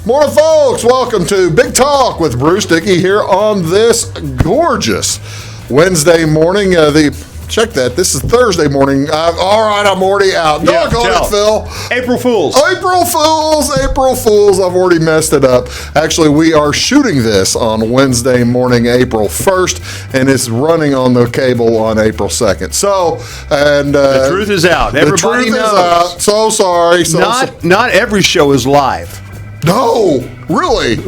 Morning, folks. Welcome to Big Talk with Bruce Dickey here on this gorgeous Wednesday morning. Check that. This is Thursday morning. All right, I'm already out. Doggone it, Phil. April Fools. April Fools. April Fools. I've already messed it up. Actually, we are shooting this on Wednesday morning, April 1st, and it's running on the cable on April 2nd. So, and the truth is out. Everybody knows. Is out. So sorry. Not every show is live. No, really. And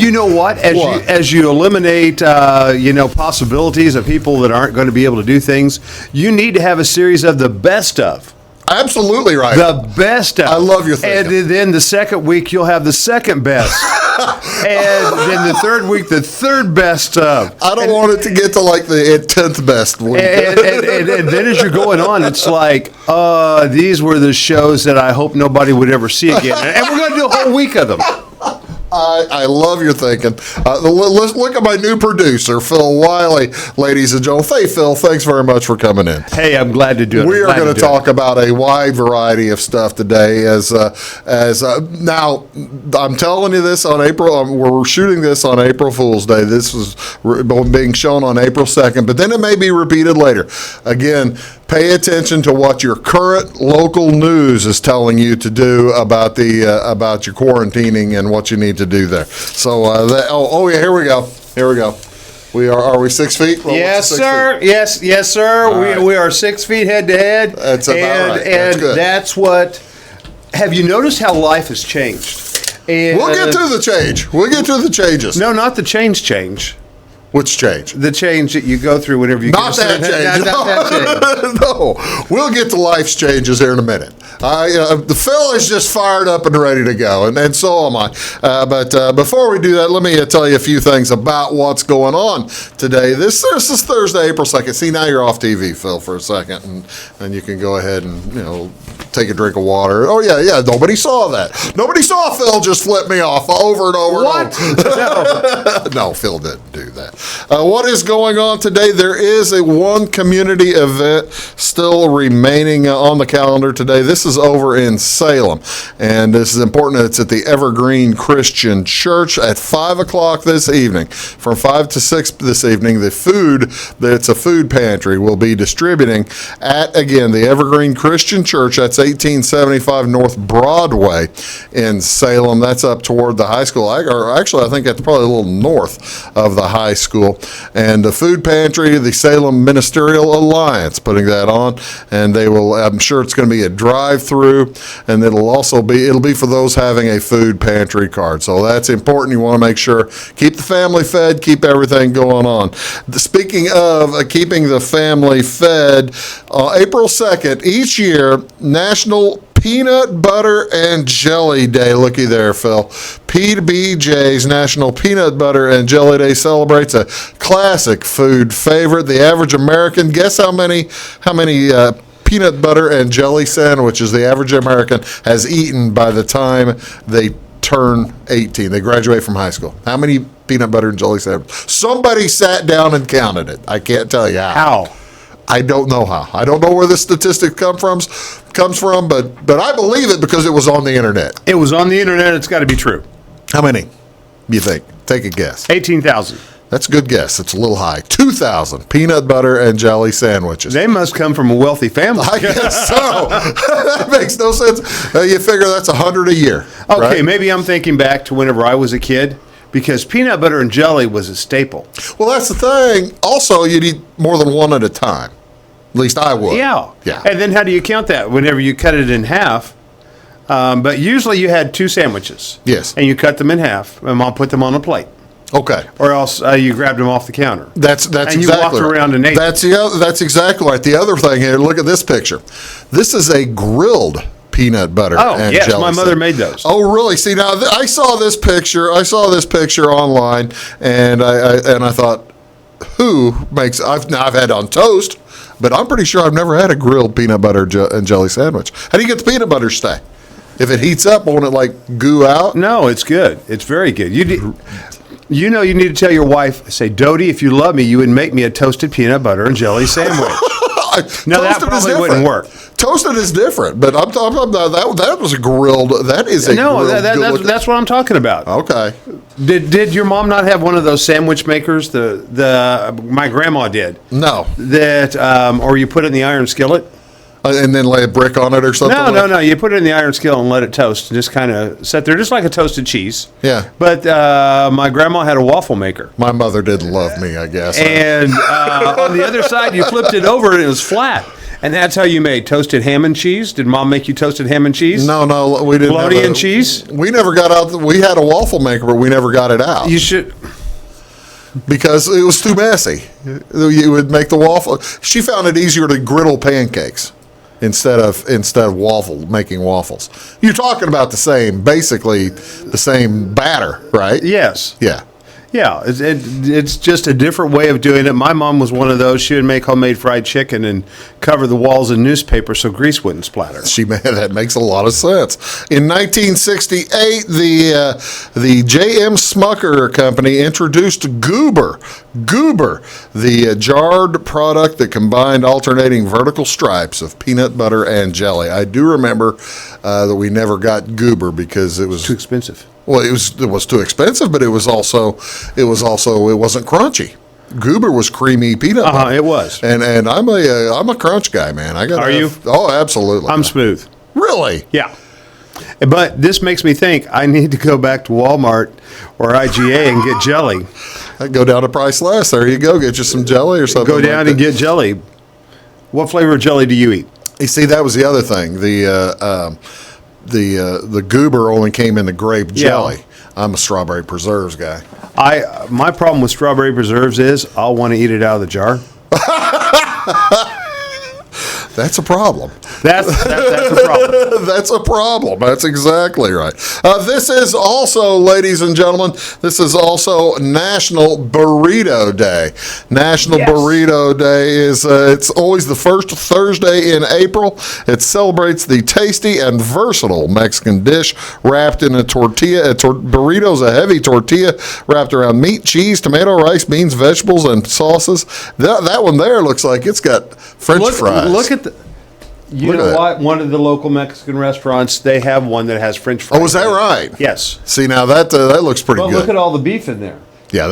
you know what? As you eliminate, possibilities of people that aren't going to be able to do things, you need to have a series of the best of. Absolutely right. The best of. I love your thinking. And then the second week, you'll have the second best. And then the third week, the third best of. I don't want it to get to like the 10th best week. And then as you're going on, it's like, these were the shows that I hope nobody would ever see again. And we're going to do a whole week of them. I love your thinking. Let's look at my new producer, Phil Wiley, ladies and gentlemen. Hey, Phil, thanks very much for coming in. Hey, I'm glad to do it. We are going to talk about a wide variety of stuff today. Now, I'm telling you this on April. We're shooting this on April Fool's Day. This was being shown on April 2nd, but then it may be repeated later. Again, pay attention to what your current local news is telling you to do about your quarantining and what you need to do there. So, yeah, here we go. Are we 6 feet? Well, yes, sir. Yes, sir. Right. We are 6 feet head to head. That's about right. And that's what. Have you noticed how life has changed? And we'll get to the change. We'll get to the changes. No, not the change. Which change? The change that you go through whenever you not that change. Not that change. No, we'll get to life's changes here in a minute. The Phil is just fired up and ready to go, and so am I. But before we do that, let me tell you a few things about what's going on today. This is Thursday, April 2nd. See, now you're off TV, Phil, for a second, and you can go ahead and take a drink of water. Oh yeah. Nobody saw that. Nobody saw Phil just flip me off over and over. What? And over. No, Phil didn't do that. What is going on today? There is one community event still remaining on the calendar today. This is over in Salem, and this is important. It's at the Evergreen Christian Church at 5 o'clock this evening. From 5 to 6 this evening, it's a food pantry, will be distributing at, again, the Evergreen Christian Church. That's 1875 North Broadway in Salem. That's up toward the high school. Actually, I think that's probably a little north of the high school. And the food pantry, the Salem Ministerial Alliance, putting that on, and they will. I'm sure it's going to be a drive-through, and it'll be for those having a food pantry card. So that's important. You want to make sure keep the family fed, keep everything going on. Speaking of keeping the family fed, April 2nd each year, National Peanut Butter and Jelly Day. Looky there, Phil. PBJ's National Peanut Butter and Jelly Day celebrates a classic food favorite. The average American, guess how many peanut butter and jelly sandwiches the average American has eaten by the time they turn 18. They graduate from high school. How many peanut butter and jelly sandwiches? Somebody sat down and counted it. I can't tell you how. I don't know how. I don't know where this statistic comes from, but I believe it because it was on the internet. It was on the internet. It's got to be true. How many do you think? Take a guess. 18,000. That's a good guess. It's a little high. 2,000 peanut butter and jelly sandwiches. They must come from a wealthy family. I guess so. That makes no sense. You figure that's 100 a year. Okay, right? Maybe I'm thinking back to whenever I was a kid, because peanut butter and jelly was a staple. Well, that's the thing. Also, you'd eat more than one at a time. At least I would. Yeah. And then how do you count that? Whenever you cut it in half. But usually you had two sandwiches. Yes. And you cut them in half, and Mom put them on a plate. Okay. Or else you grabbed them off the counter. That's and exactly you walked around and ate. That's exactly right. The other thing here, look at this picture. This is a grilled peanut butter and jelly. My mother made those. Oh, really? See, now I saw this picture online, and I thought, who makes? I've had it on toast, but I'm pretty sure I've never had a grilled peanut butter and jelly sandwich. How do you get the peanut butter stay? If it heats up, won't it like goo out? No, it's good. It's very good. You need to tell your wife, say, Dodie, if you love me, you would make me a toasted peanut butter and jelly sandwich. No, that probably wouldn't work. Toasted is different, but I'm talking about that was a grilled. That is a no. grilled. That's what I'm talking about. Okay. Did your mom not have one of those sandwich makers? My grandma did. No. That or you put it in the iron skillet. And then lay a brick on it or something? No. You put it in the iron skillet and let it toast. And just kind of sit there, just like a toasted cheese. Yeah. But my grandma had a waffle maker. My mother didn't love me, I guess. And on the other side, you flipped it over and it was flat. And that's how you made toasted ham and cheese? Did Mom make you toasted ham and cheese? No, we didn't. Bologna and cheese? We never got out. We had a waffle maker, but we never got it out. You should... Because it was too messy. You would make the waffle. She found it easier to griddle pancakes instead of making waffles. You're talking about basically the same batter, right? Yes. Yeah. Yeah, it's just a different way of doing it. My mom was one of those. She would make homemade fried chicken and cover the walls in newspaper so grease wouldn't splatter. That makes a lot of sense. In 1968, the J.M. Smucker Company introduced Goober, the jarred product that combined alternating vertical stripes of peanut butter and jelly. I do remember that we never got Goober because it was too expensive. Well, it was too expensive, but it wasn't crunchy. Goober was creamy peanut butter. It was. And I'm a crunch guy, man. Are you? Oh, absolutely. I'm smooth. Really? Yeah. But this makes me think I need to go back to Walmart or IGA and get jelly. I'd go down to Price Less. There you go. Get you some jelly or something. Go down and get jelly. What flavor of jelly do you eat? You see, that was the other thing. The Goober only came in the grape jelly. Yeah. I'm a strawberry preserves guy. My problem with strawberry preserves is I'll want to eat it out of the jar. That's a problem. That's a problem. That's a problem. That's exactly right. This is also, ladies and gentlemen, National Burrito Day. National Burrito Day is it's always the first Thursday in April. It celebrates the tasty and versatile Mexican dish wrapped in a tortilla. Burrito is a heavy tortilla wrapped around meat, cheese, tomato, rice, beans, vegetables, and sauces. That one there looks like it's got French fries. Look at You know what? One of the local Mexican restaurants, they have one that has French fries. Oh, is that right? Yes. See, now that looks pretty good. Look at all the beef in there. Yeah,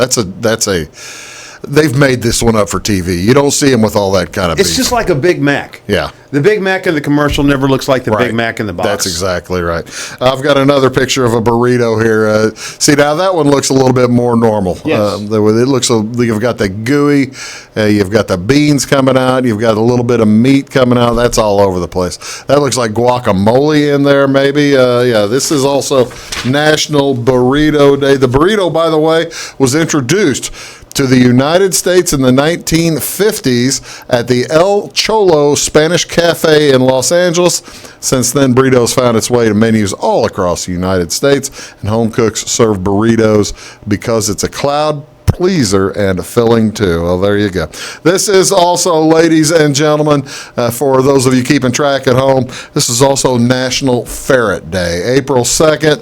they've made this one up for TV. You don't see them with all that kind of beef. It's just like a Big Mac. Yeah. The Big Mac in the commercial never looks like the Big Mac in the box. That's exactly right. I've got another picture of a burrito here. See, now that one looks a little bit more normal. Yes. It looks, you've got the gooey, you've got the beans coming out, you've got a little bit of meat coming out. That's all over the place. That looks like guacamole in there, maybe. Yeah, this is also National Burrito Day. The burrito, by the way, was introduced to the United States in the 1950s at the El Cholo Spanish Cafe in Los Angeles. Since then, burritos found its way to menus all across the United States, and home cooks serve burritos because it's a crowd pleaser and filling too. Well, there you go. This is also, ladies and gentlemen, for those of you keeping track at home, this is also National Ferret Day. April 2nd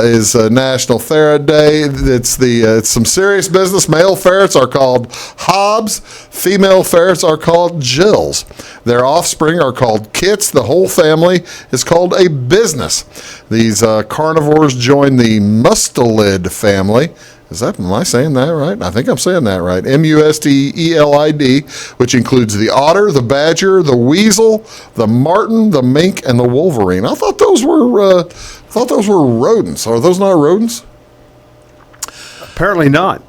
is National Ferret Day. It's some serious business. Male ferrets are called Hobbs. Female ferrets are called Jills. Their offspring are called kits. The whole family is called a business. These carnivores join the mustelid family. Am I saying that right? I think I'm saying that right. Mustelid, which includes the otter, the badger, the weasel, the marten, the mink, and the wolverine. I thought those were rodents. Are those not rodents? Apparently not.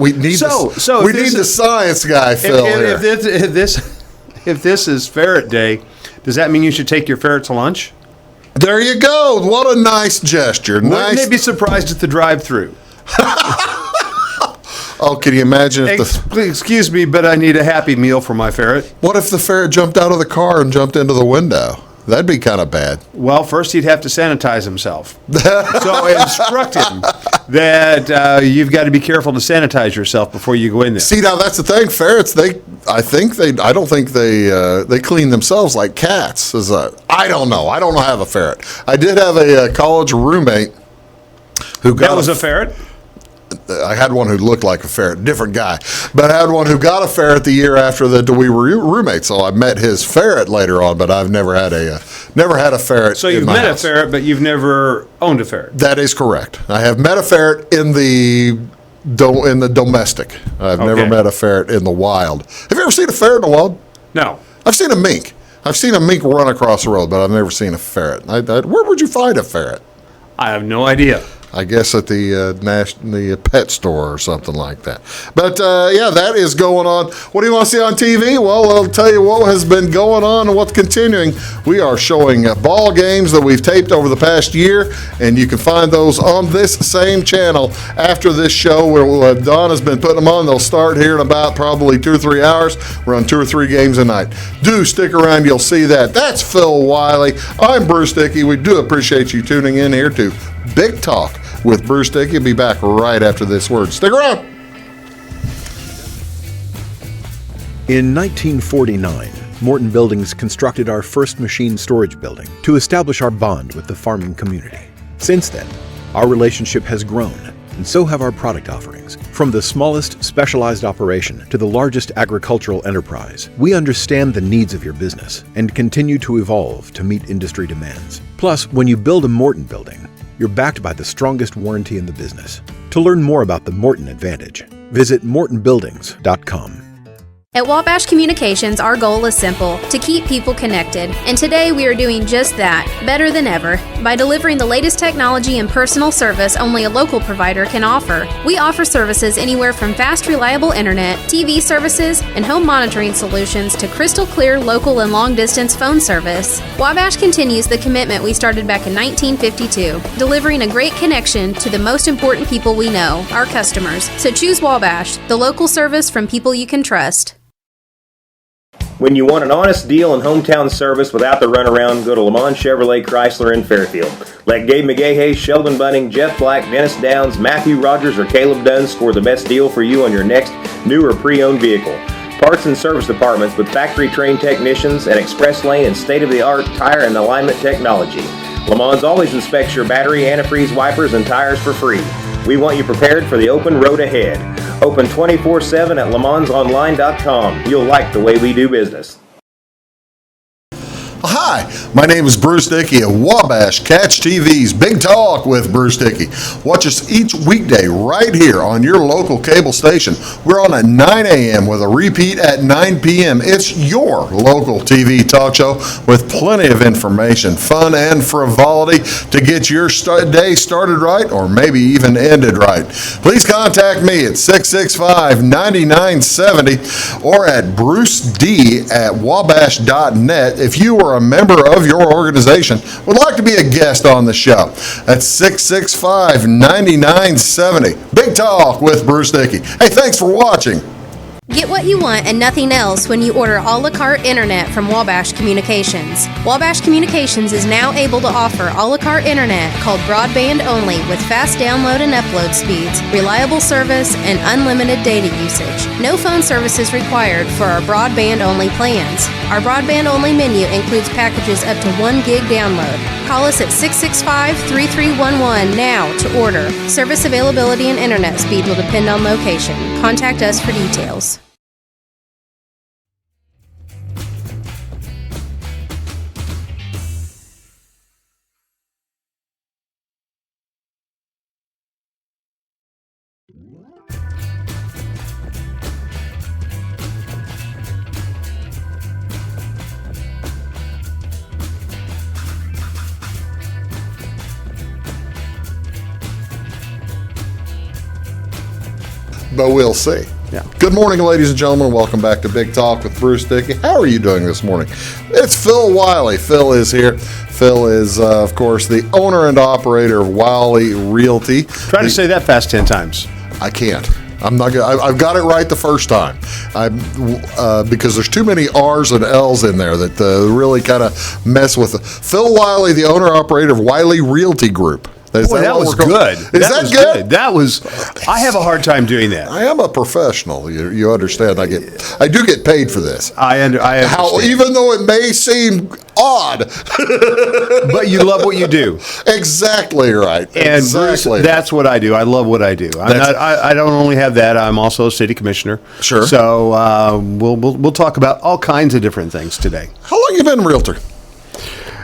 We need the science guy, Phil. If this is Ferret Day, does that mean you should take your ferret to lunch? There you go. What a nice gesture. Wouldn't they be surprised at the drive-through? Oh, can you imagine if Excuse me, but I need a Happy Meal for my ferret. What if the ferret jumped out of the car and jumped into the window? That'd be kind of bad. Well, first he'd have to sanitize himself. So I instruct him that you've got to be careful to sanitize yourself before you go in there. See, now that's the thing. Ferrets, I don't think they clean themselves like cats. I don't know. I don't have a ferret. I did have a college roommate who got. That was a ferret? I had one who looked like a ferret, different guy, but I had one who got a ferret the year after that we were roommates. So I met his ferret later on, but I've never had a ferret. So you've met a ferret, but you've never owned a ferret. That is correct. I have met a ferret in the domestic. I've never met a ferret in the wild. Have you ever seen a ferret in the wild? No. I've seen a mink. I've seen a mink run across the road, but I've never seen a ferret. Where would you find a ferret? I have no idea. I guess at the pet store or something like that. But yeah, that is going on. What do you want to see on TV? Well, I'll tell you what has been going on and what's continuing. We are showing ball games that we've taped over the past year, and you can find those on this same channel after this show where Don has been putting them on. They'll start here in about probably 2 or 3 hours. We're on 2 or 3 games a night. Do stick around. You'll see that. That's Phil Wiley. I'm Bruce Dickey. We do appreciate you tuning in here to Big Talk with Bruce Dickey. Be back right after this word. Stick around. In 1949, Morton Buildings constructed our first machine storage building to establish our bond with the farming community. Since then, our relationship has grown, and so have our product offerings. From the smallest specialized operation to the largest agricultural enterprise, we understand the needs of your business and continue to evolve to meet industry demands. Plus, when you build a Morton building, you're backed by the strongest warranty in the business. To learn more about the Morton Advantage, visit mortonbuildings.com. At Wabash Communications, our goal is simple: to keep people connected. And today we are doing just that, better than ever, by delivering the latest technology and personal service only a local provider can offer. We offer services anywhere from fast, reliable internet, TV services, and home monitoring solutions to crystal clear local and long-distance phone service. Wabash continues the commitment we started back in 1952, delivering a great connection to the most important people we know, our customers. So choose Wabash, the local service from people you can trust. When you want an honest deal and hometown service without the runaround, go to Lamont Chevrolet Chrysler in Fairfield. Let Gabe McGahey, Sheldon Bunning, Jeff Black, Dennis Downs, Matthew Rogers, or Caleb Dunn score the best deal for you on your next new or pre-owned vehicle. Parts and service departments with factory-trained technicians and express lane and state-of-the-art tire and alignment technology. Lamont's always inspects your battery, antifreeze, wipers, and tires for free. We want you prepared for the open road ahead. Open 24/7 at LaMonsOnline.com. You'll like the way we do business. Hi, my name is Bruce Dickey of Wabash Catch TV's Big Talk with Bruce Dickey. Watch us each weekday right here on your local cable station. We're on at 9 a.m. with a repeat at 9 p.m. It's your local TV talk show with plenty of information, fun, and frivolity to get your day started right or maybe even ended right. Please contact me at 665-9970 or at bruced@wabash.net if you are a member of your organization would like to be a guest on the show. That's 665-9970. Big Talk with Bruce Dickey. Hey, thanks for watching. Get what you want and nothing else when you order a la carte internet from Wabash Communications. Wabash Communications is now able to offer a la carte internet called broadband only with fast download and upload speeds, reliable service, and unlimited data usage. No phone service is required for our broadband only plans. Our broadband only menu includes packages up to 1 gig download. Call us at 665-3311 now to order. Service availability and internet speed will depend on location. Contact us for details. But we'll see. Yeah. Good morning, ladies and gentlemen. Welcome back to Big Talk with Bruce Dickey. How are you doing this morning? It's Phil Wiley. Phil is here. Phil is, of course, the owner and operator of Wiley Realty. Try to say that fast 10 times. I can't. I'm not gonna, I've got it right the first time. Because there's too many R's and L's in there that really kind of mess with it. Phil Wiley, the owner operator of Wiley Realty Group. Is Boy, that what was we're good. Is that that was good? That was. I have a hard time doing that. I am a professional. You understand? I do get paid for this. I understand. Even though it may seem odd, but you love what you do. Exactly right. And exactly. Bruce, that's what I do. I love what I do. I don't only have that. I'm also a city commissioner. Sure. So we'll talk about all kinds of different things today. How long you been a realtor?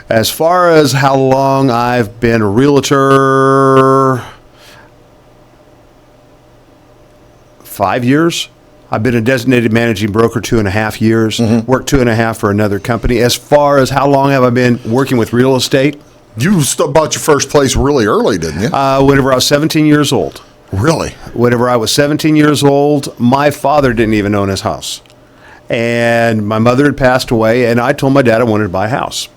As far as how long I've been a realtor, 5 years. I've been a designated managing broker 2.5 years. Worked 2.5 for another company. As far as how long have I been working with real estate? You bought your first place really early, didn't you? Whenever I was 17 years old. Really? Whenever I was 17 years old, my father didn't even own his house. And my mother had passed away, and I told my dad I wanted to buy a house.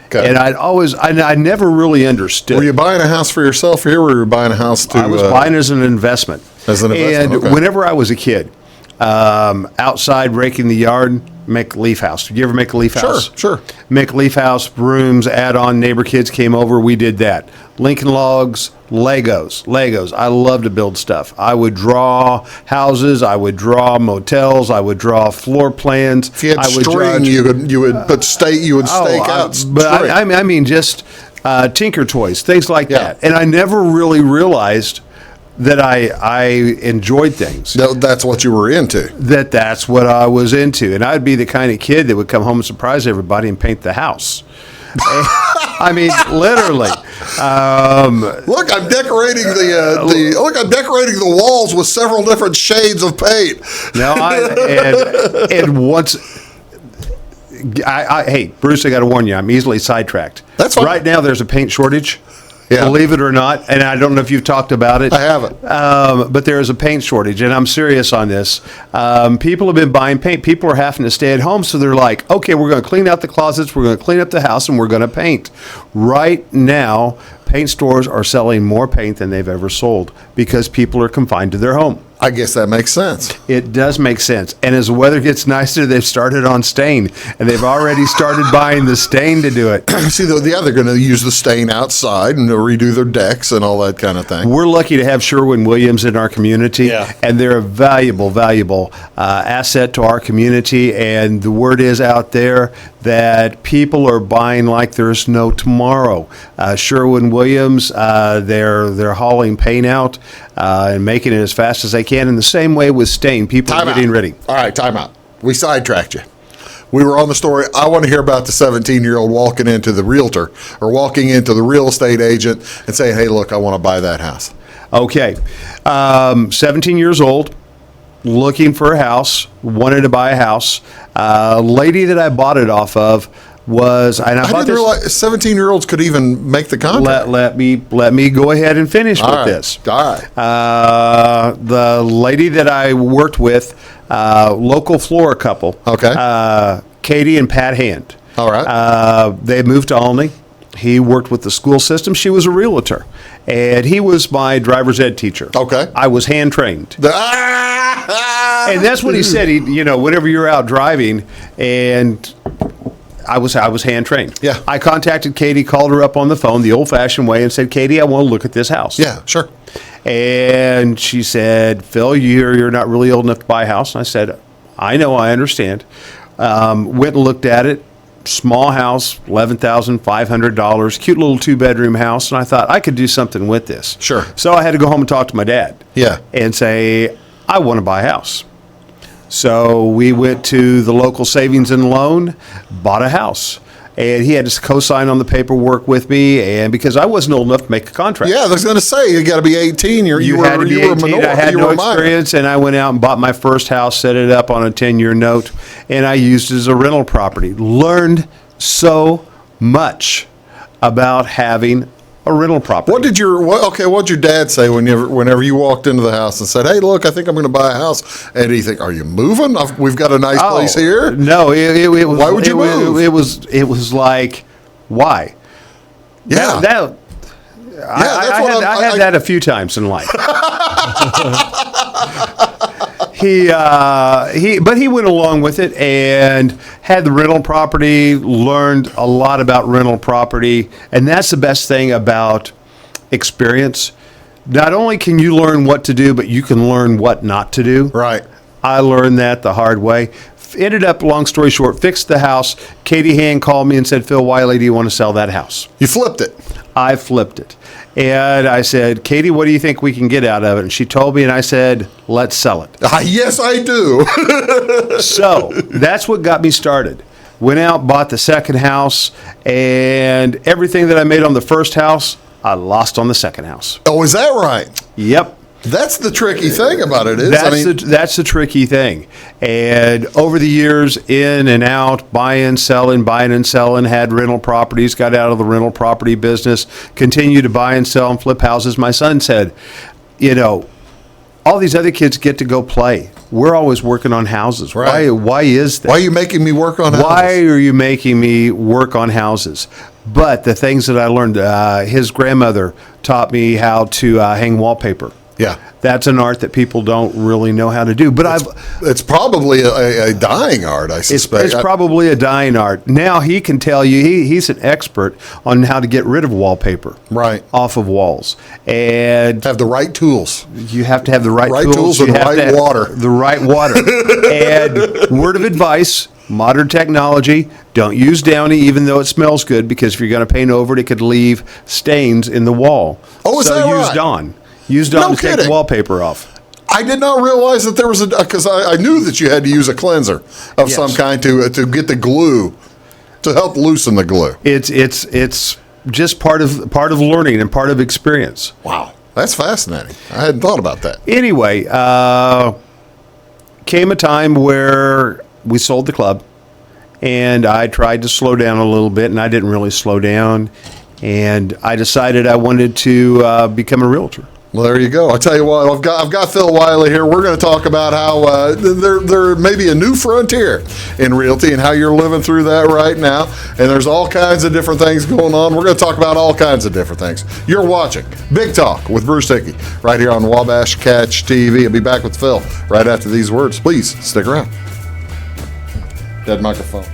Okay. And I never really understood. Were you buying a house for yourself here, or were you buying a house to... I was buying as an investment. As an investment, And okay. whenever I was a kid, outside raking the yard, make a leaf house. Did you ever make a leaf house? Sure. Make a leaf house, rooms, add on, neighbor kids came over, we did that. Lincoln Logs, Legos. I love to build stuff. I would draw houses, I would draw motels, I would draw floor plans. If you had I would string, you would put stake. You would stake out. But string. I mean, just tinker toys, things like Yeah. that. And I never really realized that I enjoyed things. That's what you were into. That's what I was into. And I'd be the kind of kid that would come home and surprise everybody and paint the house. I mean, literally. Look, I'm decorating I'm decorating the walls with several different shades of paint. No, and once. Hey, Bruce, I got to warn you, I'm easily sidetracked. That's fine. Right now, there's a paint shortage. Yeah. Believe it or not, and I don't know if you've talked about it. I haven't. But there is a paint shortage, and I'm serious on this. People have been buying paint. People are having to stay at home, so they're like, okay, we're going to clean out the closets, we're going to clean up the house, and we're going to paint. Right now, paint stores are selling more paint than they've ever sold because people are confined to their home. I guess that makes sense. It does make sense. And as the weather gets nicer, they've started on stain, and they've already started buying the stain to do it. See, they're going to use the stain outside and redo their decks and all that kind of thing. We're lucky to have Sherwin-Williams in our community, Yeah. and they're a valuable asset to our community. And the word is out there that people are buying like there's no tomorrow. Sherwin-Williams, they're hauling paint out and making it as fast as they can. In the same way with stain, people are getting ready. All right, time out. We sidetracked you. We were on the story. I want to hear about the 17-year-old walking into the realtor or walking into the real estate agent and saying, hey, look, I want to buy that house. Okay. 17 years old, looking for a house, wanted to buy a house. Lady that I bought it off of was, and I bought didn't realize 17-year-olds could even make the contract. Let me go ahead and finish with this. All right. The lady that I worked with, local Flora couple. Okay. Katie and Pat Hand. All right. They moved to Olney. He worked with the school system. She was a realtor, and he was my driver's ed teacher. Okay. I was hand trained. And that's what he said. Whenever you're out driving, and I was hand trained. Yeah. I contacted Katie, called her up on the phone the old-fashioned way, and said, Katie, I want to look at this house. Yeah, sure. And she said, Phil, you're not really old enough to buy a house. And I said, I know, I understand. Went and looked at it. Small house, $11,500, cute little 2-bedroom house. And I thought I could do something with this. Sure. So I had to go home and talk to my dad. Yeah. And say, I want to buy a house. So we went to the local savings and loan, bought a house. And he had to co-sign on the paperwork with me, and because I wasn't old enough to make a contract. Yeah, I was going to say, you got to be 18. You had to be 18. I had no minor. experience, and I went out and bought my first house, set it up on a 10-year note, and I used it as a rental property. Learned so much about having a rental property. What did your dad say whenever you walked into the house and said, hey, look, I think I'm going to buy a house? And did he think, are you moving? We've got a nice place here. No, it was. Why would you move? It was like, why? Yeah. I had that a few times in life. But he went along with it and had the rental property, learned a lot about rental property, and that's the best thing about experience. Not only can you learn what to do, but you can learn what not to do. Right. I learned that the hard way. Ended up, long story short, fixed the house. Katie Hand called me and said, Phil Wiley, do you want to sell that house? You flipped it. I flipped it. And I said, Katie, what do you think we can get out of it? And she told me, and I said, let's sell it. Yes, I do. So that's what got me started. Went out, bought the second house, and everything that I made on the first house, I lost on the second house. Oh, is that right? Yep. That's the tricky thing about it. That's the tricky thing. And over the years, in and out, buying and selling, had rental properties, got out of the rental property business, continued to buy and sell and flip houses. My son said, all these other kids get to go play. We're always working on houses. Right. Why is that? Why are you making me work on houses? Why are you making me work on houses? But the things that I learned, his grandmother taught me how to hang wallpaper. Yeah. That's an art that people don't really know how to do. But it's probably a dying art, I suspect. It's probably a dying art. Now he can tell you, he's an expert on how to get rid of wallpaper off of walls. And have the right tools. You have to have the right tools and right water. The right water. And word of advice, modern technology, don't use Downy even though it smells good, because if you're going to paint over it, it could leave stains in the wall. Oh, is that right? Use Dawn. Use Dawn to take the wallpaper off. I did not realize that there was because I knew that you had to use a cleanser of some kind to get the glue, to help loosen the glue. It's just part of learning and part of experience. Wow, that's fascinating. I hadn't thought about that. Anyway, came a time where we sold the club, and I tried to slow down a little bit, and I didn't really slow down, and I decided I wanted to become a realtor. Well, there you go. I tell you what, I've got Phil Wiley here. We're going to talk about how there may be a new frontier in realty and how you're living through that right now. And there's all kinds of different things going on. We're going to talk about all kinds of different things. You're watching Big Talk with Bruce Dickey right here on Wabash Catch TV. I'll be back with Phil right after these words. Please stick around. Dead microphone.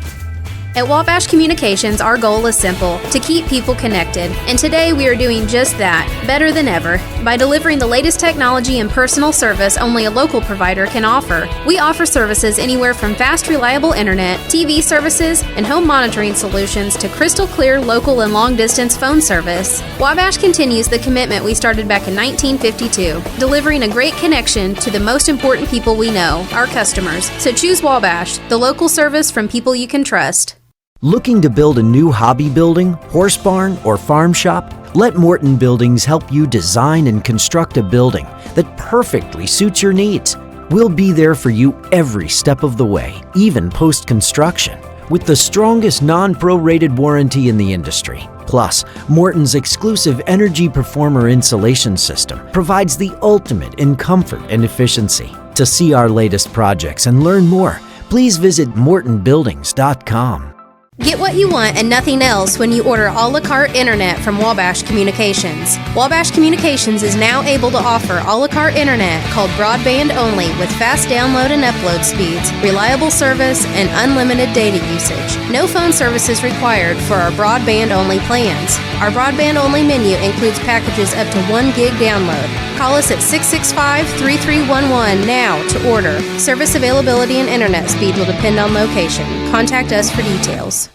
At Wabash Communications, our goal is simple: to keep people connected. And today we are doing just that, better than ever, by delivering the latest technology and personal service only a local provider can offer. We offer services anywhere from fast, reliable internet, TV services, and home monitoring solutions to crystal clear local and long-distance phone service. Wabash continues the commitment we started back in 1952, delivering a great connection to the most important people we know, our customers. So choose Wabash, the local service from people you can trust. Looking to build a new hobby building, horse barn, or farm shop? Let Morton Buildings help you design and construct a building that perfectly suits your needs. We'll be there for you every step of the way, even post-construction, with the strongest non-prorated warranty in the industry. Plus, Morton's exclusive Energy Performer insulation system provides the ultimate in comfort and efficiency. To see our latest projects and learn more, please visit mortonbuildings.com. Get what you want and nothing else when you order a la carte internet from Wabash Communications. Wabash Communications is now able to offer a la carte internet called broadband only, with fast download and upload speeds, reliable service, and unlimited data usage. No phone service is required for our broadband only plans. Our broadband only menu includes packages up to 1 gig download. Call us at 665-3311 now to order. Service availability and internet speed will depend on location. Contact us for details.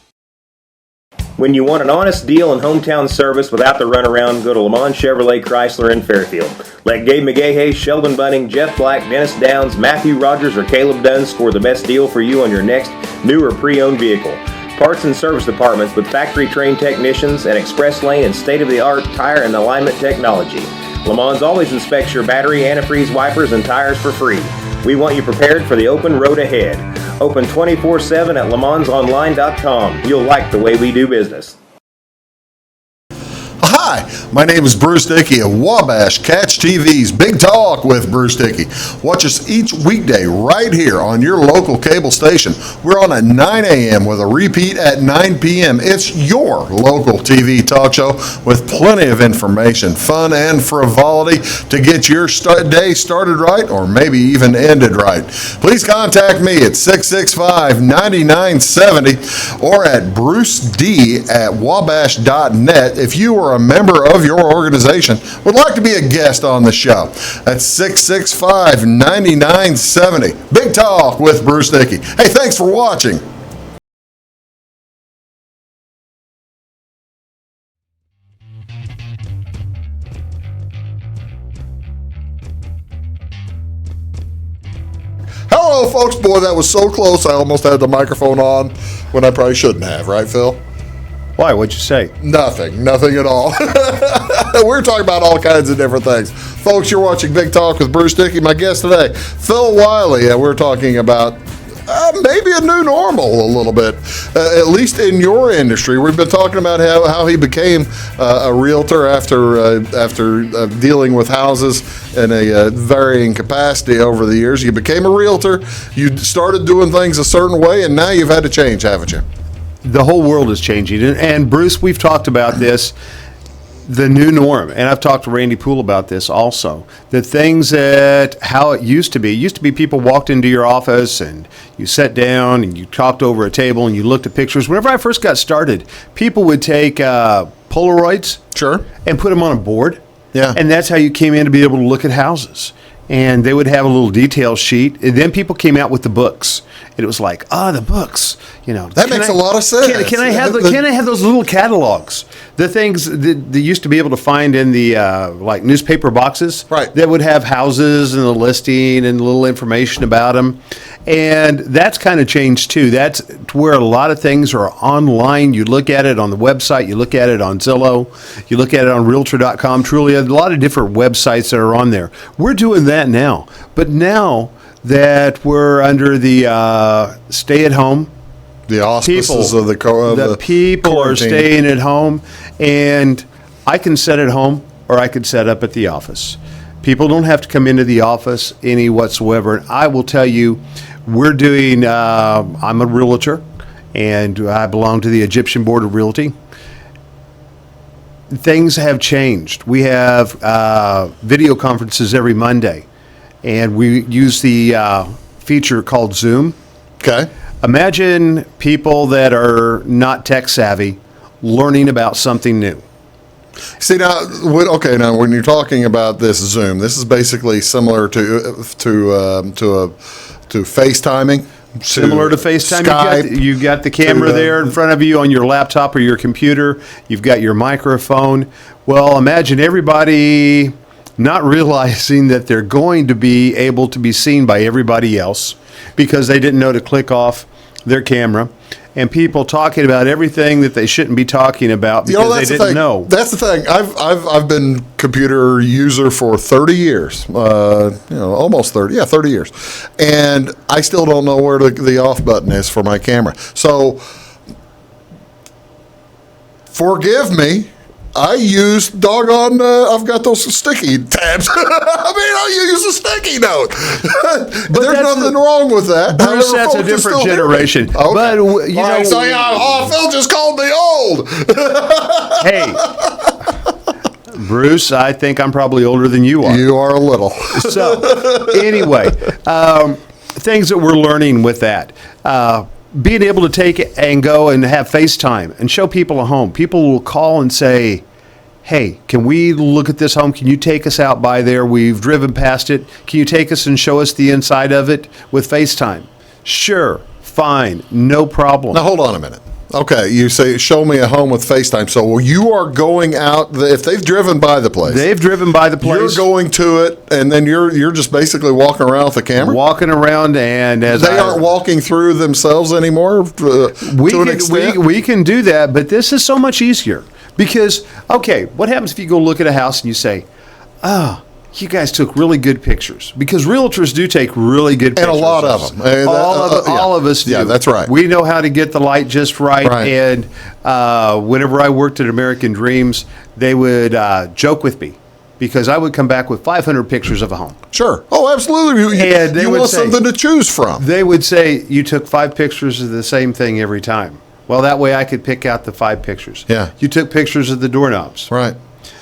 When you want an honest deal and hometown service without the runaround, go to Lamont Chevrolet Chrysler in Fairfield. Let Gabe McGahey, Sheldon Bunning, Jeff Black, Dennis Downs, Matthew Rogers, or Caleb Dunn score the best deal for you on your next new or pre-owned vehicle. Parts and service departments with factory-trained technicians and express lane and state-of-the-art tire and alignment technology. Lamont always inspects your battery, antifreeze, wipers, and tires for free. We want you prepared for the open road ahead. Open 24/7 at LeMansOnline.com. You'll like the way we do business. Hi, my name is Bruce Dickey of Wabash Catch TV's Big Talk with Bruce Dickey. Watch us each weekday right here on your local cable station. We're on at 9 a.m. with a repeat at 9 p.m. It's your local TV talk show with plenty of information, fun, and frivolity to get your day started right or maybe even ended right. Please contact me at 665-9970 or at bruced@wabash.net if you are a member member of your organization would like to be a guest on the show. That's 665-9970. Big Talk with Bruce Dickey. Hey, thanks for watching. Hello, folks. Boy, that was so close. I almost had the microphone on when I probably shouldn't have, right, Phil? Why? What'd you say? Nothing at all. We're talking about all kinds of different things. Folks, you're watching Big Talk with Bruce Dickey. My guest today, Phil Wiley. We're talking about maybe a new normal a little bit, at least in your industry. We've been talking about how he became a realtor after dealing with houses in a varying capacity over the years. You became a realtor, you started doing things a certain way, and now you've had to change, haven't you? The whole world is changing. And Bruce, we've talked about this, the new norm. And I've talked to Randy Poole about this also. The things that, how it used to be people walked into your office and you sat down and you talked over a table and you looked at pictures. Whenever I first got started, people would take Polaroids Sure. and put them on a board. Yeah. And that's how you came in to be able to look at houses. And they would have a little detail sheet. And then people came out with the books. And it was like, the books, That makes a lot of sense. Can I have those little catalogs? The things that they used to be able to find in the like newspaper boxes, right? That would have houses and the listing and a little information about them, and that's kind of changed too. That's where a lot of things are online. You look at it on the website, you look at it on Zillow, you look at it on Realtor.com. Truly, a lot of different websites that are on there. We're doing that now, but now that we're under the stay-at-home. The auspices of the people quarantine. Are staying at home, and I can set at home or I could set up at the office. People don't have to come into the office any whatsoever. And I will tell you, we're doing, I'm a realtor, and I belong to the Egyptian Board of Realty. Things have changed. We have video conferences every Monday, and we use the feature called Zoom. Okay. Imagine people that are not tech savvy learning about something new. See now, when you're talking about this Zoom, this is basically similar to FaceTiming. Similar to FaceTime, Skype, you've got the camera there in front of you on your laptop or your computer. You've got your microphone. Well, imagine everybody not realizing that they're going to be able to be seen by everybody else because they didn't know to click off their camera, and people talking about everything that they shouldn't be talking about because they didn't know. That's the thing. I've been computer user for 30 years, almost 30. Yeah, 30 years, and I still don't know where the off button is for my camera. So forgive me. I use doggone, I've got those sticky tabs. I use a sticky note. There's nothing wrong with that. Bruce, that's a different generation. Okay. But, Phil just called me old. Hey, Bruce, I think I'm probably older than you are. You are a little. So, anyway, things that we're learning with that. Being able to take it and go and have FaceTime and show people a home. People will call and say, hey, can we look at this home? Can you take us out by there? We've driven past it. Can you take us and show us the inside of it with FaceTime? Sure, fine, no problem. Now, hold on a minute. Okay, you say, show me a home with FaceTime. So you are going out, if they've driven by the place. They've driven by the place. You're going to it, and then you're just basically walking around with the camera? Walking around, and as they aren't walking through themselves anymore to an extent? We can do that, but this is so much easier. Because, okay, what happens if you go look at a house and you say, you guys took really good pictures? Because realtors do take really good pictures. And a lot of them. All of us do. Yeah, that's right. We know how to get the light just right. And whenever I worked at American Dreams, they would joke with me because I would come back with 500 pictures of a home. Sure. Oh, absolutely. You want something to choose from. They would say, you took 5 pictures of the same thing every time. Well, that way I could pick out the 5 pictures. Yeah. You took pictures of the doorknobs. Right.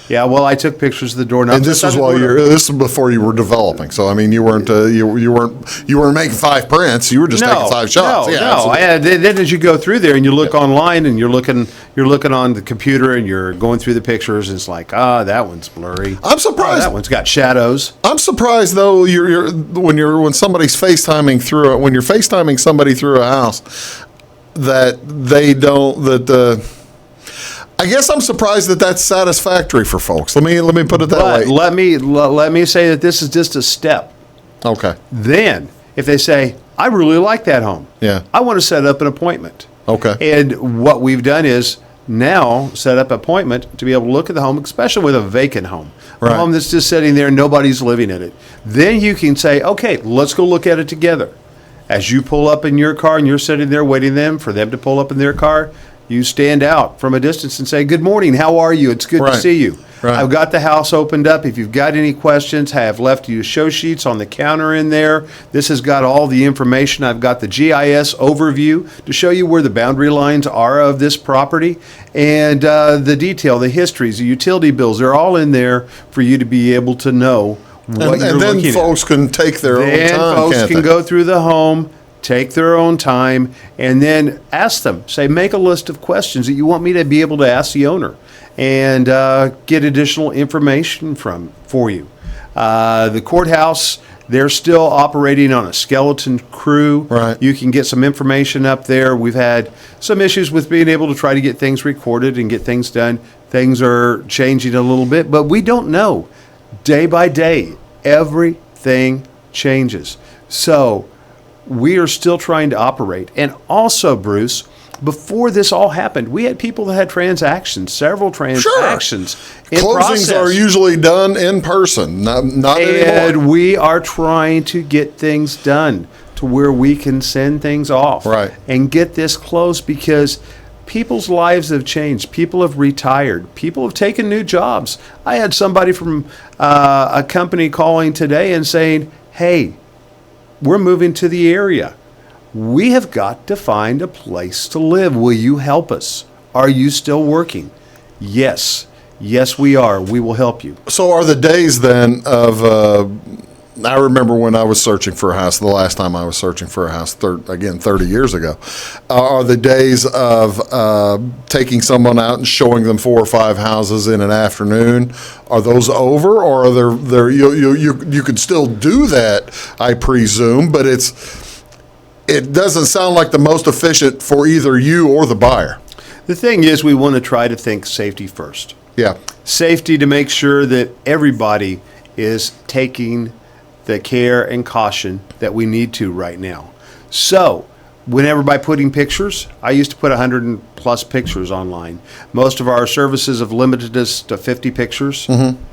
Yeah, well, I took pictures of the door. And this was this is before you were developing. So I mean, you weren't you weren't making 5 prints. You were just taking 5 shots. No. Then as you go through there and you look online and you're looking on the computer and you're going through the pictures, and it's like, that one's blurry. I'm surprised. That one's got shadows. I'm surprised though. When somebody's FaceTiming through when you're FaceTiming somebody through a house, that they don't I guess I'm surprised that that's satisfactory for folks. Let me put it that way. Let me say that this is just a step. Okay. Then, if they say, I really like that home. Yeah. I want to set up an appointment. Okay. And what we've done is now set up an appointment to be able to look at the home, especially with a vacant home. Right. A home that's just sitting there and nobody's living in it. Then you can say, okay, let's go look at it together. As you pull up in your car and you're sitting there waiting for them to pull up in their car, you stand out from a distance and say, good morning, how are you? It's good to see you. Right. I've got the house opened up. If you've got any questions, I have left you show sheets on the counter in there. This has got all the information. I've got the GIS overview to show you where the boundary lines are of this property. And the detail, the histories, the utility bills, they're all in there for you to be able to know what you're looking at. And then folks can take their own time, Then folks can go through the home, take their own time, and then ask them. Say, make a list of questions that you want me to be able to ask the owner and get additional information for you. The courthouse, they're still operating on a skeleton crew. Right. You can get some information up there. We've had some issues with being able to try to get things recorded and get things done. Things are changing a little bit, but we don't know. Day by day, everything changes. So we are still trying to operate. And also, Bruce, before this all happened, we had people that had several transactions. Sure. Closings are usually done in person, not anymore. And we are trying to get things done to where we can send things off. Right. And get this closed, because people's lives have changed. People have retired. People have taken new jobs. I had somebody from a company calling today and saying, hey, we're moving to the area. We have got to find a place to live. Will you help us? Are you still working? Yes. Yes, we are. We will help you. So are the days then of, I remember when I was searching for a house, the last time I was searching for a house, 30 years ago, are the days of taking someone out and showing them 4 or 5 houses in an afternoon, are those over, or are there you could still do that, I presume, but it doesn't sound like the most efficient for either you or the buyer. The thing is, we want to try to think safety first. Yeah. Safety to make sure that everybody is taking the care and caution that we need to right now. So, whenever by putting pictures, I used to put 100+ pictures online. Most of our services have limited us to 50 pictures. Mm-hmm.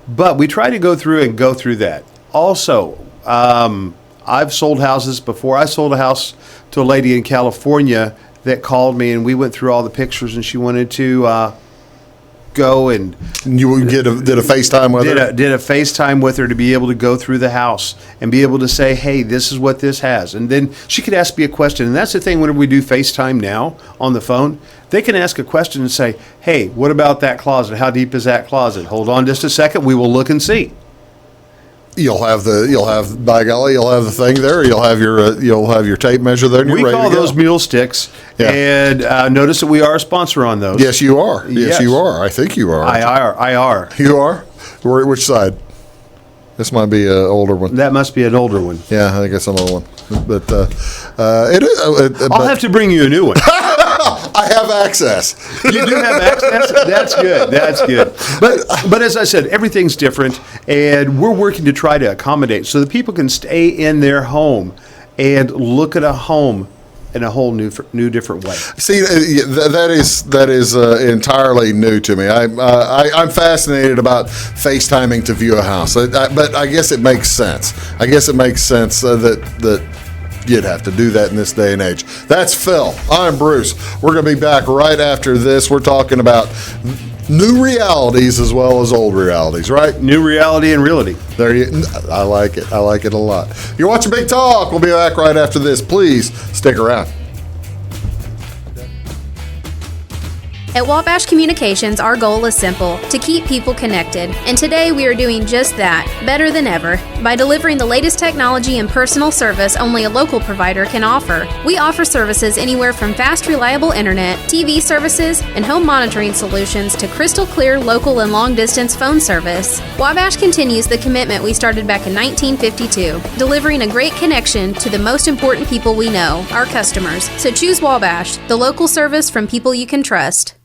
But we try to go through that. Also, I've sold houses before. I sold a house to a lady in California that called me, and we went through all the pictures, and she wanted to go and you did a FaceTime with her? Did a FaceTime with her to be able to go through the house and be able to say, hey, this is what this has. And then she could ask me a question. And that's the thing, whenever we do FaceTime now on the phone, they can ask a question and say, hey, what about that closet? How deep is that closet? Hold on just a second. We will look and see. You'll have by golly, you'll have the thing there. You'll have your tape measure there. And we call those mule sticks. Yeah. And notice that we are a sponsor on those. Yes, you are. Yes, you are. I think you are. I are. You are? Which side? This might be an older one. That must be an older one. Yeah, I think it's an old one. But I'll have to bring you a new one. I have access. You do have access? That's good. That's good. But as I said, everything's different, and we're working to try to accommodate so that people can stay in their home and look at a home in a whole new different way. See, that is entirely new to me. I'm fascinated about FaceTiming to view a house, but I guess it makes sense. I guess it makes sense that you'd have to do that in this day and age. That's Phil. I'm Bruce. We're going to be back right after this. We're talking about new realities as well as old realities, right? New reality and realty. I like it. I like it a lot. You're watching Big Talk. We'll be back right after this. Please stick around. At Wabash Communications, our goal is simple: to keep people connected. And today we are doing just that, better than ever, by delivering the latest technology and personal service only a local provider can offer. We offer services anywhere from fast, reliable internet, TV services, and home monitoring solutions to crystal clear local and long-distance phone service. Wabash continues the commitment we started back in 1952, delivering a great connection to the most important people we know, our customers. So choose Wabash, the local service from people you can trust.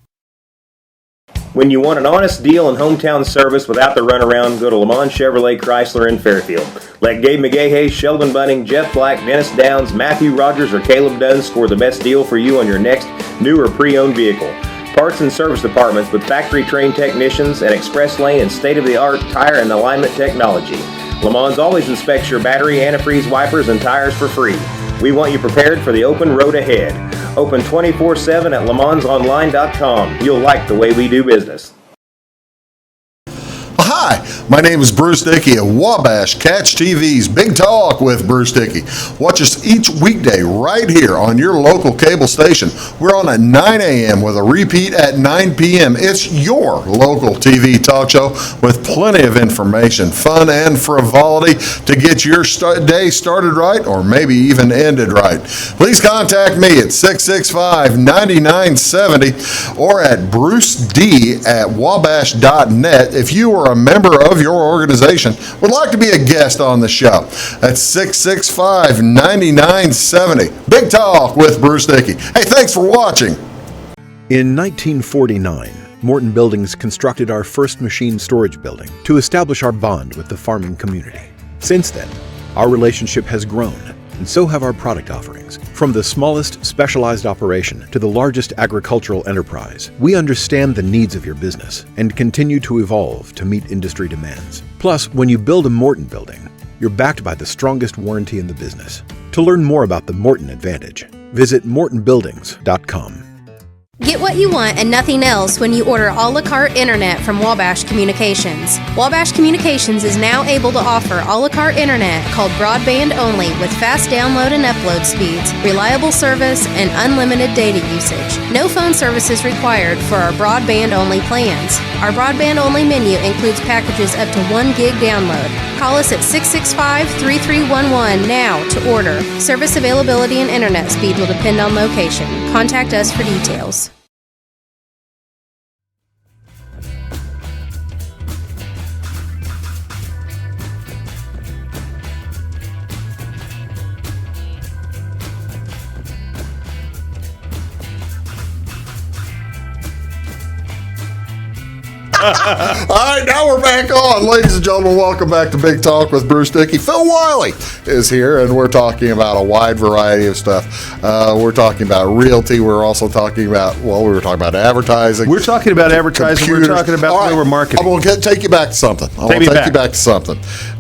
When you want an honest deal and hometown service without the runaround, go to Lamont Chevrolet Chrysler in Fairfield. Let Gabe McGahey, Sheldon Bunning, Jeff Black, Dennis Downs, Matthew Rogers, or Caleb Dunn score the best deal for you on your next new or pre-owned vehicle. Parts and service departments with factory-trained technicians and express lane and state-of-the-art tire and alignment technology. Lamont always inspects your battery, antifreeze, wipers, and tires for free. We want you prepared for the open road ahead. Open 24/7 at LeMansOnline.com. You'll like the way we do business. Hi, my name is Bruce Dickey of Wabash Catch TV's Big Talk with Bruce Dickey. Watch us each weekday right here on your local cable station. We're on at 9 a.m. with a repeat at 9 p.m. It's your local TV talk show with plenty of information, fun, and frivolity to get your day started right or maybe even ended right. Please contact me at 665-9970 or at bruced@wabash.net if you are a member of your organization would like to be a guest on the show. That's 665-9970. Big Talk with Bruce Dickey. Hey, thanks for watching. In 1949, Morton Buildings constructed our first machine storage building to establish our bond with the farming community. Since then, our relationship has grown, and so have our product offerings. From the smallest specialized operation to the largest agricultural enterprise, we understand the needs of your business and continue to evolve to meet industry demands. Plus, when you build a Morton building, you're backed by the strongest warranty in the business. To learn more about the Morton Advantage, visit mortonbuildings.com. Get what you want and nothing else when you order a la carte internet from Wabash Communications. Wabash Communications is now able to offer a la carte internet called broadband only with fast download and upload speeds, reliable service, and unlimited data usage. No phone service is required for our broadband only plans. Our broadband only menu includes packages up to 1 gig download. Call us at 665-3311 now to order. Service availability and internet speed will depend on location. Contact us for details. All right, now we're back on. Ladies and gentlemen, welcome back to Big Talk with Bruce Dickey. Phil Wiley is here, and we're talking about a wide variety of stuff. We're talking about realty. We're also talking about, we were talking about advertising. We're talking about advertising. Computers. We're talking about the way we're marketing. I'm going to take you back to something.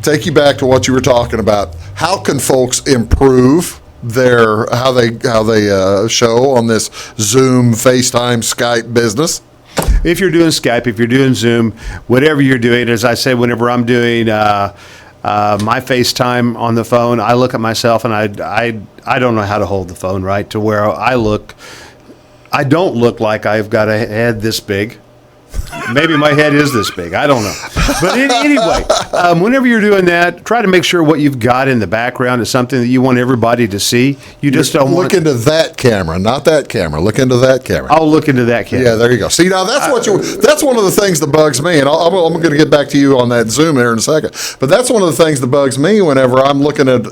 Take you back to what you were talking about. How can folks improve how they show on this Zoom, FaceTime, Skype business? If you're doing Skype, if you're doing Zoom, whatever you're doing, as I say, whenever I'm doing my FaceTime on the phone, I look at myself and I don't know how to hold the phone right to where I don't look like I've got a head this big. Maybe my head is this big. I don't know. But anyway, whenever you're doing that, try to make sure what you've got in the background is something that you want everybody to see. You just don't look into that camera, not that camera. Look into that camera. I'll look into that camera. Yeah, there you go. See, now that's that's one of the things that bugs me, and I'm going to get back to you on that Zoom here in a second. But that's one of the things that bugs me whenever I'm looking at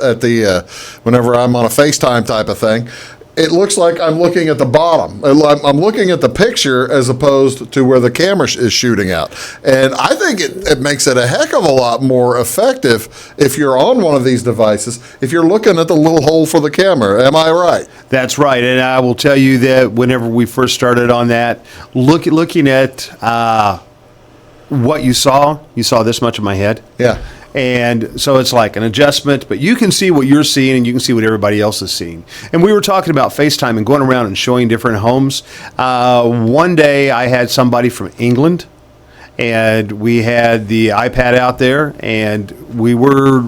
whenever I'm on a FaceTime type of thing. It looks like I'm looking at the bottom. I'm looking at the picture as opposed to where the camera is shooting out. And I think it makes it a heck of a lot more effective if you're on one of these devices, if you're looking at the little hole for the camera. Am I right? That's right. And I will tell you that whenever we first started on that, looking at what you saw this much of my head. Yeah. And so it's like an adjustment, but you can see what you're seeing and you can see what everybody else is seeing. And we were talking about FaceTime and going around and showing different homes. One day I had somebody from England and we had the iPad out there and we were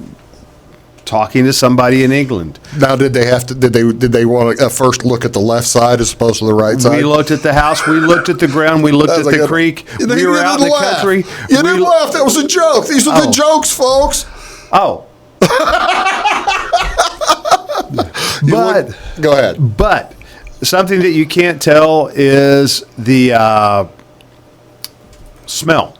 talking to somebody in England. Now, did they want to first look at the left side as opposed to the right side? We looked at the house, we looked at the ground, we looked at the creek. We were out in the country. You didn't laugh. That was a joke. These are the jokes, folks. Oh. But go ahead. But something that you can't tell is the smell.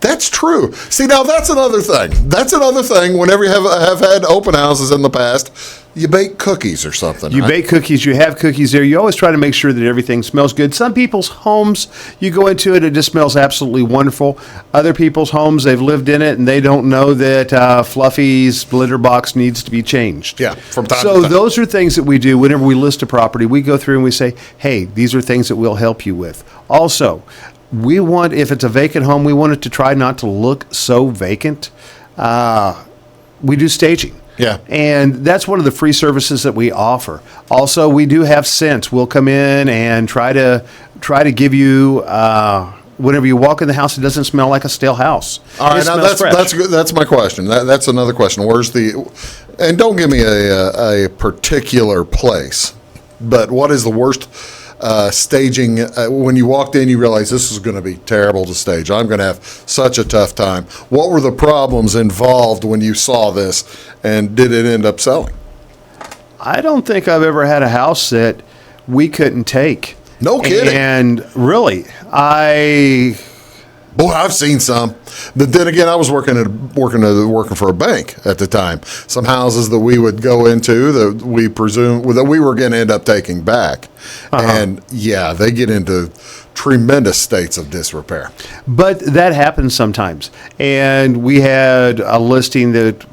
That's true. See, now that's another thing. That's another thing. Whenever you have had open houses in the past, you bake cookies or something. You bake cookies. You have cookies there. You always try to make sure that everything smells good. Some people's homes, you go into it, it just smells absolutely wonderful. Other people's homes, they've lived in it, and they don't know that Fluffy's litter box needs to be changed. Yeah, from time to So time. those are things that we do whenever we list a property. We go through and we say, hey, these are things that we'll help you with. Also, we want, if it's a vacant home, we want it to try not to look so vacant. We do staging. Yeah. And that's one of the free services that we offer. Also, we do have scents. We'll come in and try to give you, whenever you walk in the house, it doesn't smell like a stale house. All right, It now smells fresh. that's good. That's my question. That's another question. And don't give me a particular place, but what is the worst staging? When you walked in, you realized this is going to be terrible to stage. I'm going to have such a tough time. What were the problems involved when you saw this, and did it end up selling? I don't think I've ever had a house that we couldn't take. No kidding. And really, Boy, I've seen some. But then again, I was working for a bank at the time. Some houses that we would go into that we presume that we were going to end up taking back, and yeah, they get into tremendous states of disrepair. But that happens sometimes. And we had a listing that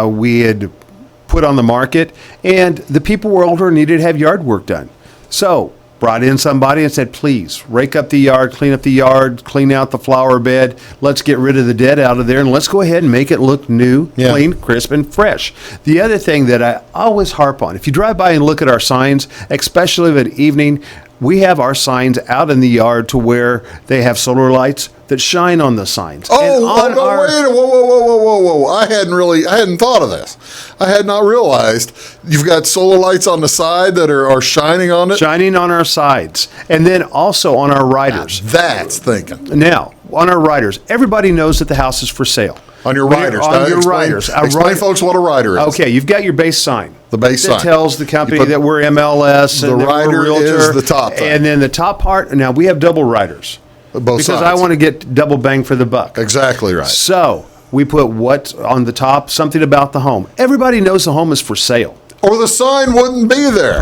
we had put on the market, and the people were older and needed to have yard work done. So brought in somebody and said, please rake up the yard, clean out the flower bed. Let's get rid of the dead out of there, and let's go ahead and make it look new, clean, crisp, and fresh. The other thing that I always harp on, if you drive by and look at our signs, especially at evening, we have our signs out in the yard to where they have solar lights that shine on the signs. Wait! Whoa! I hadn't thought of this. I had not realized you've got solar lights on the side that are shining on it. Shining on our sides, and then also on our riders. That's thinking. Now, on our riders, everybody knows that the house is for sale. On your riders. Explain, folks, what a rider is. Okay, you've got your base sign. The base sign. That tells the company that we're MLS and the that rider we're a realtor. is the top thing. And then the top part, now we have double riders. Both because sides. I want to get double bang for the buck. Exactly right. So we put what on the top, something about the home. Everybody knows the home is for sale. Or the sign wouldn't be there.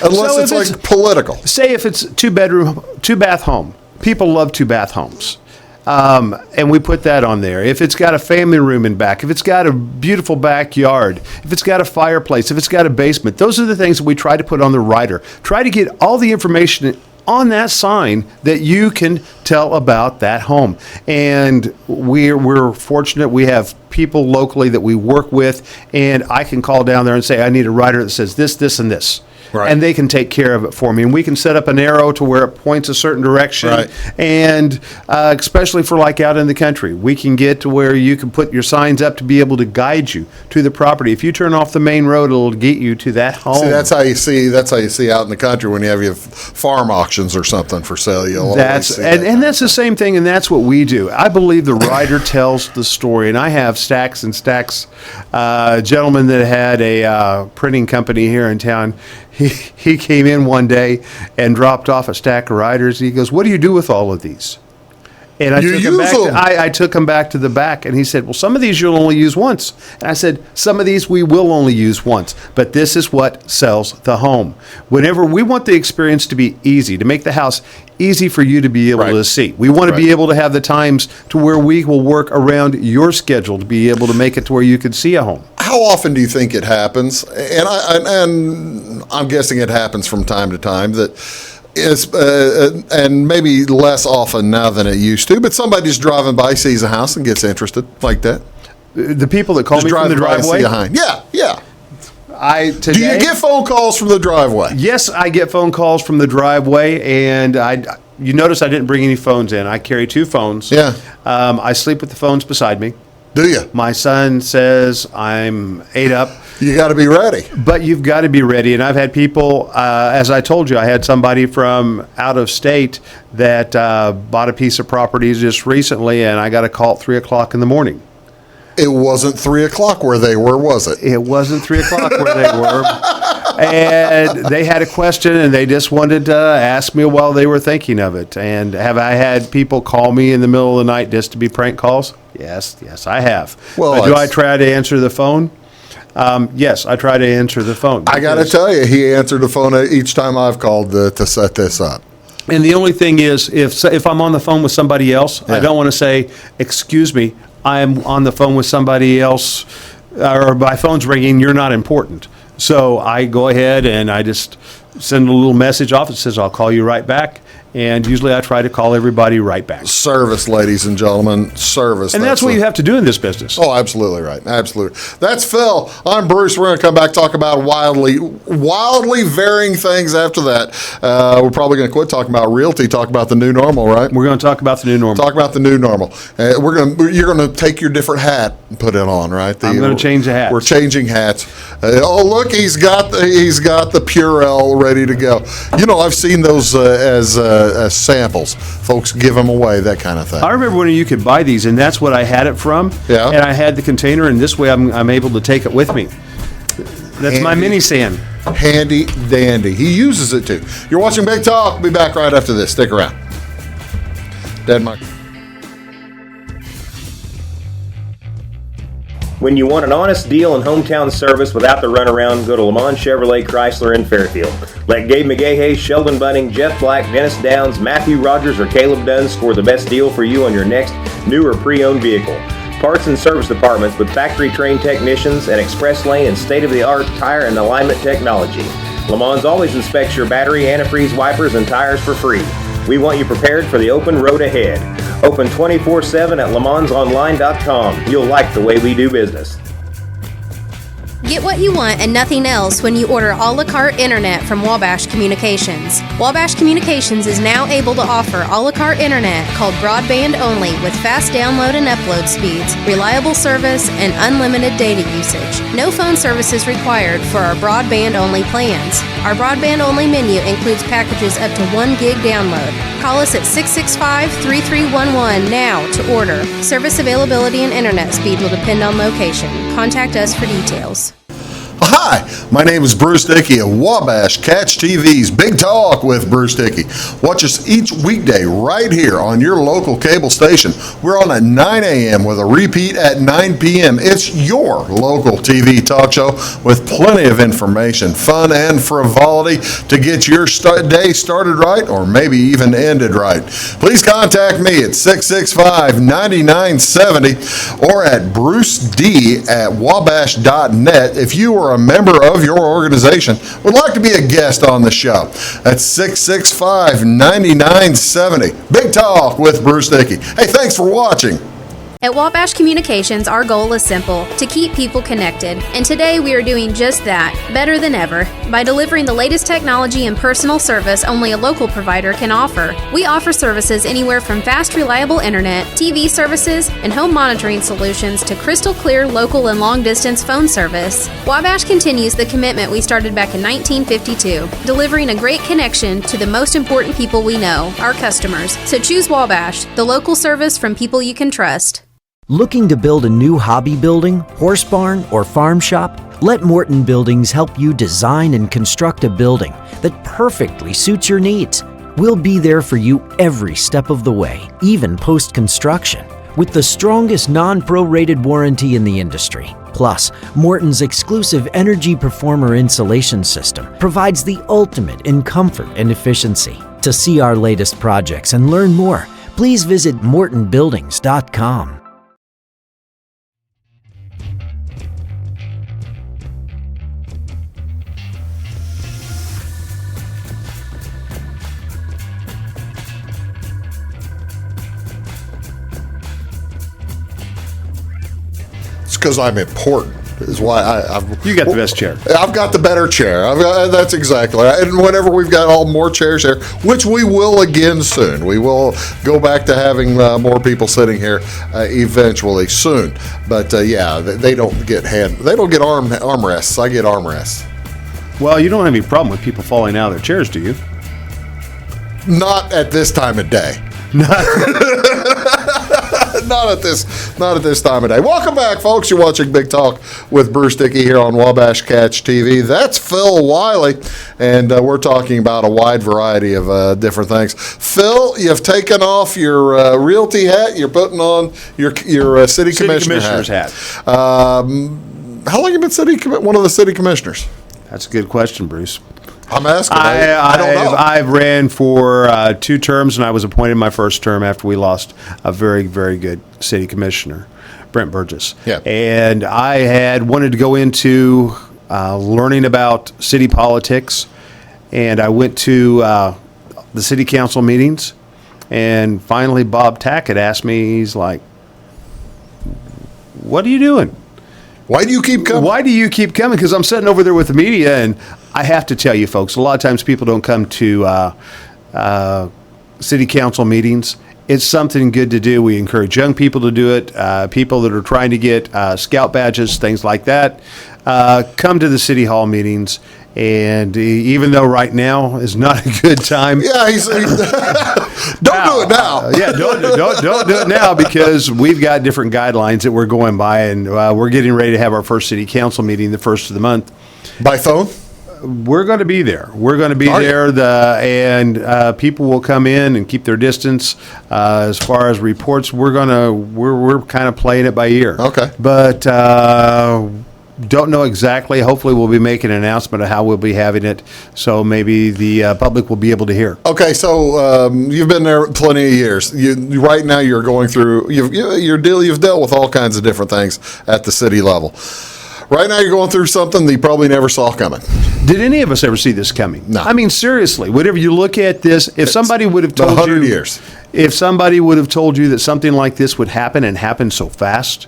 Unless it's like political. Say if it's two-bath home. People love two-bath homes. And we put that on there. If it's got a family room in back, if it's got a beautiful backyard, if it's got a fireplace, if it's got a basement, those are the things that we try to put on the rider. Try to get all the information on that sign that you can tell about that home. And we're fortunate we have people locally that we work with, and I can call down there and say, I need a rider that says this, this, and this. Right. And they can take care of it for me. And we can set up an arrow to where it points a certain direction. Right. And especially for like out in the country, we can get to where you can put your signs up to be able to guide you to the property. If you turn off the main road, it'll get you to that home. See, that's how you see out in the country when you have your farm auctions or something for sale. You'll always see that. And that's the same thing, and that's what we do. I believe the rider tells the story, and I have stacks and stacks. A gentleman that had a printing company here in town, he came in one day and dropped off a stack of riders. He goes, "What do you do with all of these?" And I took him back to the back, and he said, "Well, some of these you'll only use once." And I said, "Some of these we will only use once, but this is what sells the home." Whenever we want the experience to be easy, to make the house easy for you to be able to see. We want to be able to have the times to where we will work around your schedule to be able to make it to where you can see a home. How often do you think it happens? And I'm guessing it happens from time to time that is, and maybe less often now than it used to, but somebody's driving by, sees a house and gets interested like that. The people that call Just me from the driveway? Yeah. Today, do you get phone calls from the driveway? Yes, I get phone calls from the driveway, and you notice I didn't bring any phones in. I carry 2 phones. Yeah. I sleep with the phones beside me. Do you? My son says I'm ate up. You got to be ready. But you've got to be ready. And I've had people, as I told you, I had somebody from out of state that bought a piece of property just recently, and I got a call at 3 o'clock in the morning. It wasn't 3 o'clock where they were, was it? It wasn't 3 o'clock where they were. And they had a question, and they just wanted to ask me while they were thinking of it. And have I had people call me in the middle of the night just to be prank calls? Yes, I have. Well, but do I try to answer the phone? Yes, I try to answer the phone. I got to tell you, he answered the phone each time I've called to set this up. And the only thing is, if I'm on the phone with somebody else, I don't want to say, excuse me, I'm on the phone with somebody else, or my phone's ringing, you're not important. So I go ahead and I just send a little message off that says, I'll call you right back. And usually I try to call everybody right back. Service, ladies and gentlemen, service. And that's what you have to do in this business. Oh, absolutely right. Absolutely. That's Phil. I'm Bruce. We're going to come back, talk about wildly varying things after that. We're probably going to quit talking about realty, talk about the new normal, right? We're going to talk about the new normal. Talk about the new normal. You're going to take your different hat and put it on, right? I'm going to change the hat. We're changing hats. Look, he's got the Purell ready to go. You know, I've seen those as samples. Folks give them away, that kind of thing. I remember when you could buy these, and that's what I had it from. Yeah. And I had the container, and this way I'm able to take it with me. That's my mini sand. Handy dandy. He uses it too. You're watching Big Talk. We'll be back right after this. Stick around. Dead Mike. When you want an honest deal and hometown service without the runaround, go to Lamont Chevrolet Chrysler in Fairfield. Let Gabe McGahey, Sheldon Bunning, Jeff Black, Dennis Downs, Matthew Rogers, or Caleb Dunn score the best deal for you on your next new or pre-owned vehicle. Parts and service departments with factory-trained technicians and express lane and state-of-the-art tire and alignment technology. Lamont's always inspects your battery, antifreeze, wipers, and tires for free. We want you prepared for the open road ahead. Open 24/7 at LaMonsOnline.com. You'll like the way we do business. Get what you want and nothing else when you order a la carte internet from Wabash Communications. Wabash Communications is now able to offer a la carte internet called broadband only with fast download and upload speeds, reliable service, and unlimited data usage. No phone service is required for our broadband only plans. Our broadband only menu includes packages up to 1 gig download. Call us at 665-3311 now to order. Service availability and internet speed will depend on location. Contact us for details. Hi, my name is Bruce Dickey of Wabash Catch TV's Big Talk with Bruce Dickey. Watch us each weekday right here on your local cable station. We're on at 9 a.m. with a repeat at 9 p.m. It's your local TV talk show with plenty of information, fun, and frivolity to get your day started right or maybe even ended right. Please contact me at 665-9970 or at bruced@wabash.net if you are a member of your organization would like to be a guest on the show. That's 665-9970. Big Talk with Bruce Dickey. Hey, thanks for watching. At Wabash Communications, our goal is simple, to keep people connected. And today we are doing just that, better than ever, by delivering the latest technology and personal service only a local provider can offer. We offer services anywhere from fast, reliable internet, TV services, and home monitoring solutions to crystal clear local and long-distance phone service. Wabash continues the commitment we started back in 1952, delivering a great connection to the most important people we know, our customers. So choose Wabash, the local service from people you can trust. Looking to build a new hobby building, horse barn, or farm shop? Let Morton Buildings help you design and construct a building that perfectly suits your needs. We'll be there for you every step of the way, even post-construction, with the strongest non-prorated warranty in the industry. Plus, Morton's exclusive Energy Performer insulation system provides the ultimate in comfort and efficiency. To see our latest projects and learn more, please visit mortonbuildings.com. It's because I'm important. is why I've You got the best chair. I've got the better chair. That's exactly right. And whenever we've got all more chairs here, which we will again soon, we will go back to having more people sitting here eventually soon. But yeah, they don't get armrests. I get armrests. Well, you don't have any problem with people falling out of their chairs, do you? Not at this time of day. Not at this time of day. Welcome back, folks. You're watching Big Talk with Bruce Dickey here on Wabash Catch TV. That's Phil Wiley, and we're talking about a wide variety of different things. Phil, you've taken off your realty hat. You're putting on your city commissioner's hat. How long have you been one of the city commissioners? That's a good question, Bruce. I'm asking. I don't know. I've ran for 2 terms, and I was appointed my first term after we lost a very, very good city commissioner, Brent Burgess. Yeah. And I had wanted to go into learning about city politics, and I went to the city council meetings, and finally Bob Tackett asked me, he's like, "What are you doing? Why do you keep coming?" Why do you keep coming? Because I'm sitting over there with the media, and I have to tell you, folks, a lot of times people don't come to city council meetings. It's something good to do. We encourage young people to do it, people that are trying to get scout badges, things like that. Come to the city hall meetings. And even though right now is not a good time, yeah, don't do it now. Yeah, don't do it now, because we've got different guidelines that we're going by, and we're getting ready to have our first city council meeting the first of the month. By phone? We're going to be there. We're going to be there, and people will come in and keep their distance. As far as reports, we're kind of playing it by ear. Okay, but don't know exactly. Hopefully, we'll be making an announcement of how we'll be having it, so maybe the public will be able to hear. Okay, so you've been there plenty of years. Right now, you're going through. You've dealt with all kinds of different things at the city level. Right now, you're going through something that you probably never saw coming. Did any of us ever see this coming? No. I mean, seriously, whenever you look at this, if somebody would have told you 100 years, if somebody would have told you that something like this would happen and happen so fast,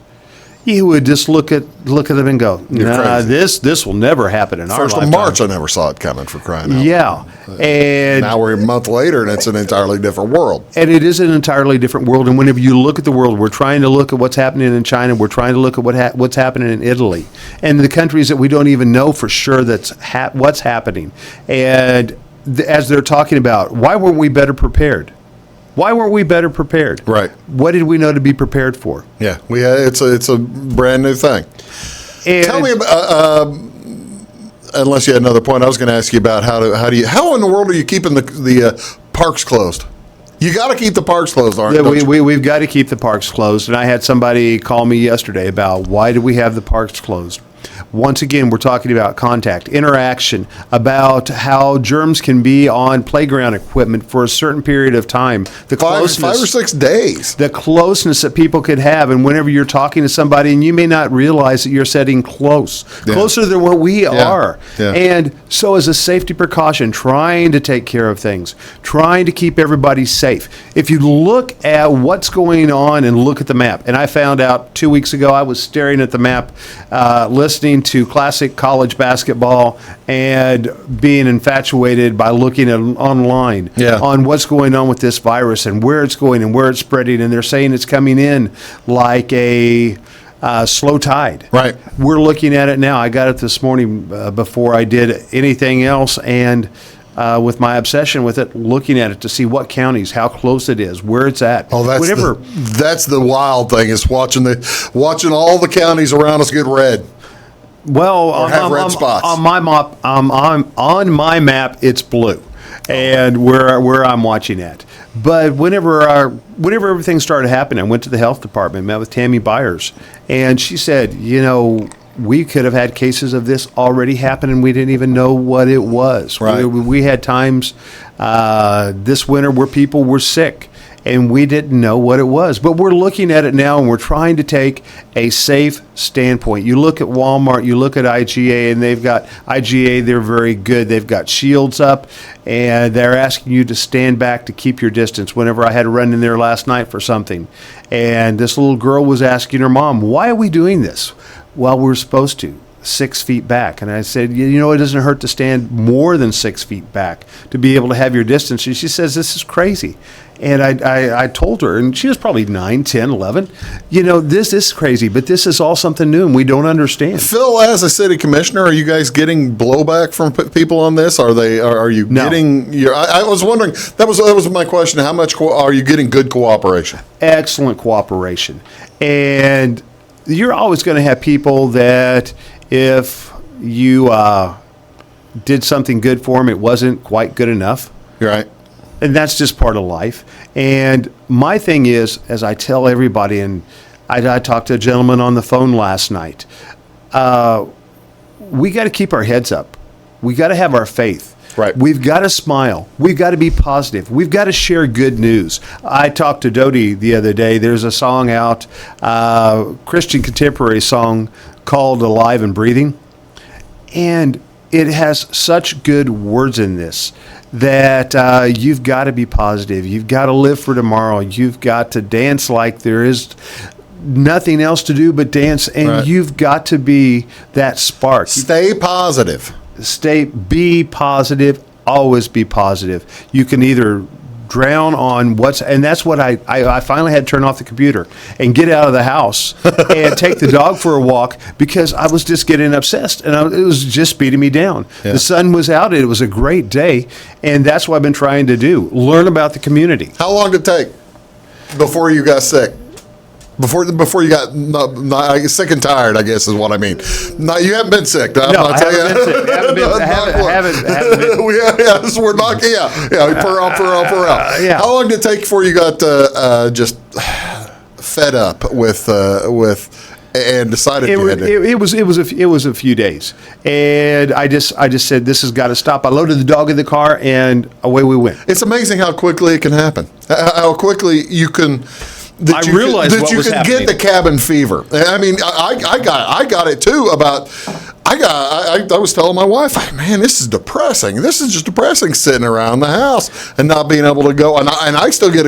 you would just look at them and go, "Nah, this will never happen in our lifetime." First of March, I never saw it coming, for crying out loud. Yeah, and now we're a month later, and it's an entirely different world. And it is an entirely different world. And whenever you look at the world, we're trying to look at what's happening in China. We're trying to look at what's happening in Italy, and the countries that we don't even know for sure what's happening. And as they're talking about, why weren't we better prepared? Why weren't we better prepared? Right. What did we know to be prepared for? Yeah, it's a brand new thing. And tell me about. Unless you had another point, I was going to ask you about how in the world are you keeping the parks closed? You got to keep the parks closed, aren't you? We've got to keep the parks closed. And I had somebody call me yesterday about why do we have the parks closed? Once again, we're talking about contact, interaction, about how germs can be on playground equipment for a certain period of time. The closeness, 5 or 6 days. The closeness that people could have, and whenever you're talking to somebody, and you may not realize that you're sitting closer than what we are. Yeah. And so, as a safety precaution, trying to take care of things, trying to keep everybody safe. If you look at what's going on and look at the map, and I found out 2 weeks ago, I was staring at the map, listening to classic college basketball and being infatuated by looking at online on what's going on with this virus and where it's going and where it's spreading. And they're saying it's coming in like a slow tide. Right. We're looking at it now. I got it this morning before I did anything else, and with my obsession with it, looking at it to see what counties, how close it is, where it's at. Oh, that's the wild thing, is watching all the counties around us get red. Well, red spots. On my map, it's blue, and where I'm watching at. But whenever everything started happening, I went to the health department, met with Tammy Byers, and she said, we could have had cases of this already happen, and we didn't even know what it was. Right. We had times this winter where people were sick, and we didn't know what it was. But we're looking at it now, and we're trying to take a safe standpoint. You look at Walmart, you look at IGA, and they've got IGA, they're very good. They've got shields up, and they're asking you to stand back to keep your distance. Whenever I had to run in there last night for something, and this little girl was asking her mom, why are we doing this? Well, we're supposed to. 6 feet back. And I said, it doesn't hurt to stand more than 6 feet back to be able to have your distance. And she says, this is crazy. And I told her, and she was probably 9, 10, 11, this is crazy, but this is all something new and we don't understand. Phil, as a city commissioner, are you guys getting blowback from people on this? Are you No. getting I was wondering, that was my question. How much are you getting good cooperation? Excellent cooperation. And you're always going to have people that if you did something good for them, it wasn't quite good enough. Right. And that's just part of life. And my thing is, as I tell everybody, and I talked to a gentleman on the phone last night, we got to keep our heads up. We got to have our faith. Right. We've got to smile. We've got to be positive. We've got to share good news. I talked to Dodie the other day. There's a song out, Christian contemporary song called Alive and Breathing. And it has such good words in this that you've got to be positive. You've got to live for tomorrow. You've got to dance like there is nothing else to do but dance. And Right. you've got to be that spark. Stay positive. Be positive, always be positive. You can either drown on and that's what I finally had to turn off the computer and get out of the house and take the dog for a walk because I was just getting obsessed and it was just beating me down. Yeah. The sun was out. It was a great day. And that's what I've been trying to do. Learn about the community. How long did it take before you got sick? Before you got not sick and tired, I guess is what I mean. No, you haven't been sick. No, I haven't been sick. I haven't been. We're knocking. Yeah. Per out. Yeah. How long did it take before you got just fed up with and decided you had to? It was a few days, and I just said this has got to stop. I loaded the dog in the car, and away we went. It's amazing how quickly it can happen. How quickly you can. I realized what was happening. Get the cabin fever. I mean, I got it too. I was telling my wife, man, this is depressing. This is just depressing sitting around the house and not being able to go. And I still get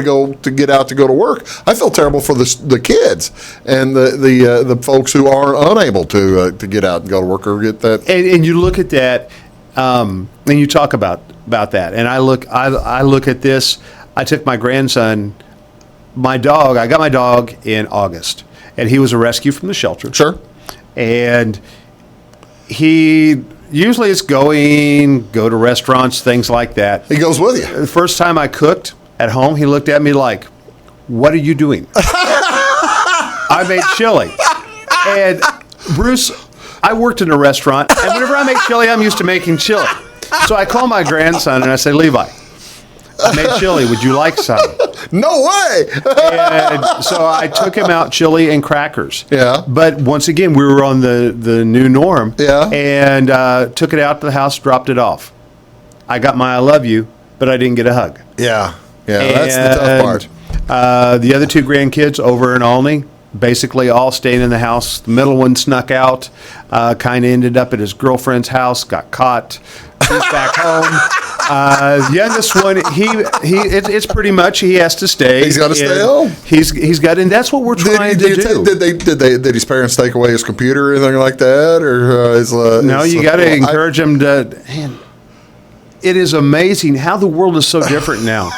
out to go to work. I feel terrible for the kids and the folks who are unable to get out and go to work or get that. And you look at that, and you talk about that. And I look at this. I took my grandson. I got my dog in August, and he was a rescue from the shelter. Sure. And he usually is go to restaurants, things like that. He goes with you. The first time I cooked at home, he looked at me like, "What are you doing?" I made chili. And Bruce, I worked in a restaurant, and whenever I make chili, I'm used to making chili. So I call my grandson and I say, "Levi, I made chili. Would you like some?" No way. And so I took him out chili and crackers. Yeah. But once again, we were on the new norm. Yeah. And took it out to the house, dropped it off. I got my I love you, but I didn't get a hug. Yeah. That's the tough part. The other two grandkids over in Olney, basically all staying in the house. The middle one snuck out, kind of ended up at his girlfriend's house, got caught. He's back home. The youngest one, it's pretty much he has to stay. He's got to stay home. He's got, and that's what we're trying to do. Did his parents take away his computer or anything like that, or no? You got to encourage him to. Man, it is amazing how the world is so different now.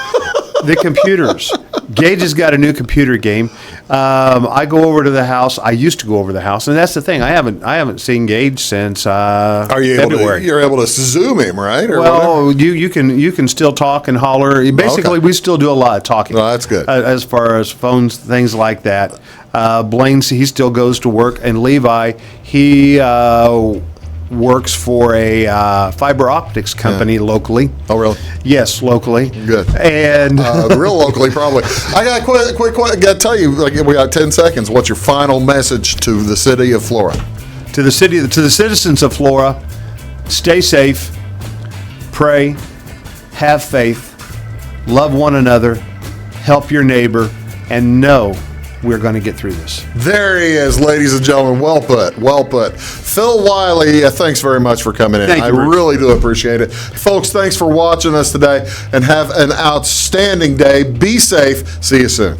The computers. Gage has got a new computer game. I go over to the house. I used to go over to the house, and that's the thing. I haven't seen Gage since February. You're able to Zoom him, right? Or well, you can still talk and holler. Basically, we still do a lot of talking. Oh, that's good. As far as phones, things like that. Blaine, he still goes to work, and Levi, he works for a fiber optics company locally. Oh, really? Yes, locally. Good. And real locally, probably. I got quick. Got to tell you, we got 10 seconds. What's your final message to the city of Flora? To the citizens of Flora, stay safe, pray, have faith, love one another, help your neighbor, and know we're going to get through this. There he is, ladies and gentlemen. Well put. Phil Wiley, thanks very much for coming in. Thank you, I Bruce. really do appreciate it. Folks, thanks for watching us today, and have an outstanding day. Be safe. See you soon.